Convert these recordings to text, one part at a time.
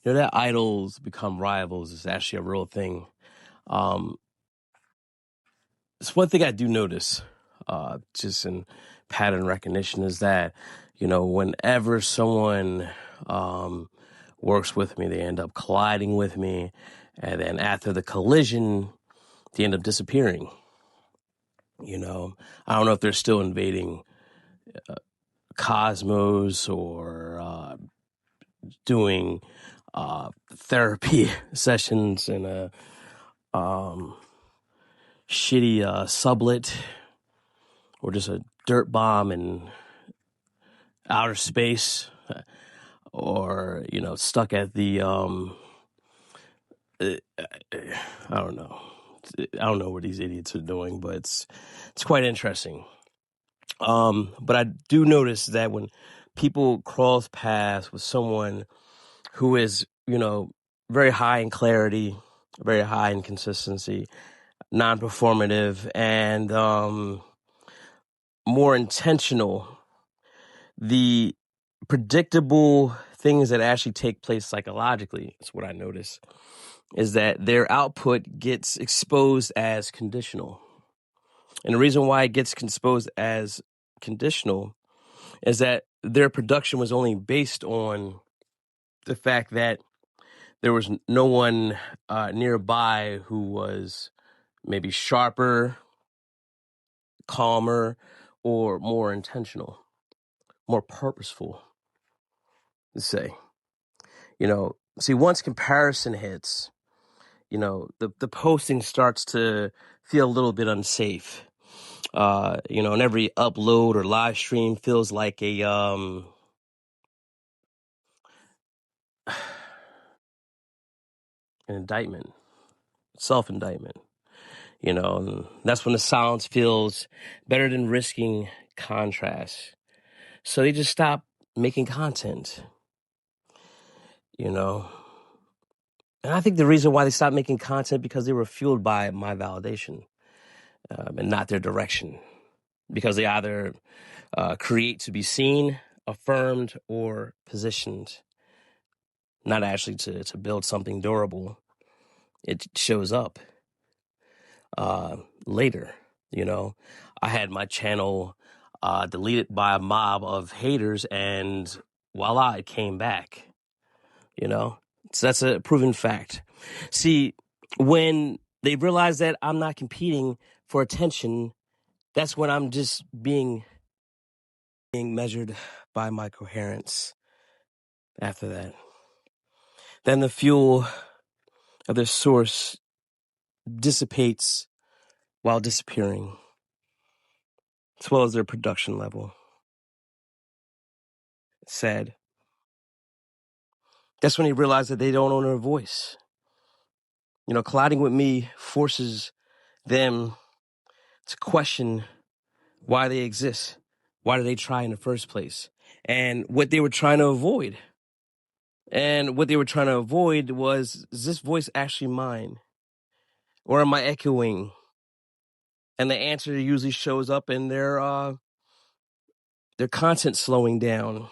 that idols become rivals is actually a real thing. Um, it's one thing I do notice, just in pattern recognition, is that, whenever someone works with me, they end up colliding with me. And then after the collision, they end up disappearing. I don't know if they're still invading Cosmos or doing therapy sessions in a shitty sublet, or just a dirt bomb in outer space, or stuck at the I don't know. I don't know what these idiots are doing, but it's quite interesting. But I do notice that when people cross paths with someone who is, very high in clarity, very high in consistency, non-performative, and more intentional, the predictable things that actually take place psychologically, is what I notice, is that their output gets exposed as conditional. And the reason why it gets exposed as conditional is that their production was only based on the fact that there was no one nearby who was maybe sharper, calmer, or more intentional, more purposeful, to say. See, once comparison hits, the posting starts to feel a little bit unsafe. And every upload or live stream feels like an indictment, self-indictment. And that's when the silence feels better than risking contrast. So they just stop making content, And I think the reason why they stopped making content because they were fueled by my validation, and not their direction. Because they either create to be seen, affirmed, or positioned, not actually to build something durable. It shows up later. I had my channel deleted by a mob of haters, and voila, it came back. So that's a proven fact. See, when they realize that I'm not competing for attention, that's when I'm just being measured by my coherence. After that, then the fuel of their source dissipates while disappearing, as well as their production level. Sad. That's when they realize that they don't own their voice. Colliding with me forces them to question why they exist. Why did they try in the first place? And what they were trying to avoid. And what they were trying to avoid was, is this voice actually mine? Or am I echoing? And the answer usually shows up in their content slowing down,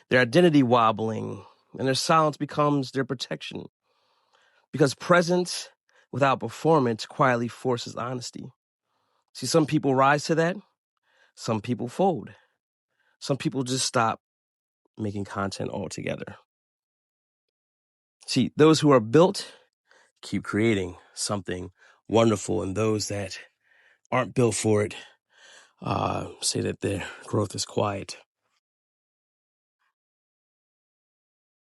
their identity wobbling, and their silence becomes their protection. Because presence without performance quietly forces honesty. See, some people rise to that. Some people fold. Some people just stop making content altogether. See, those who are built keep creating something wonderful, and those that aren't built for it say that their growth is quiet.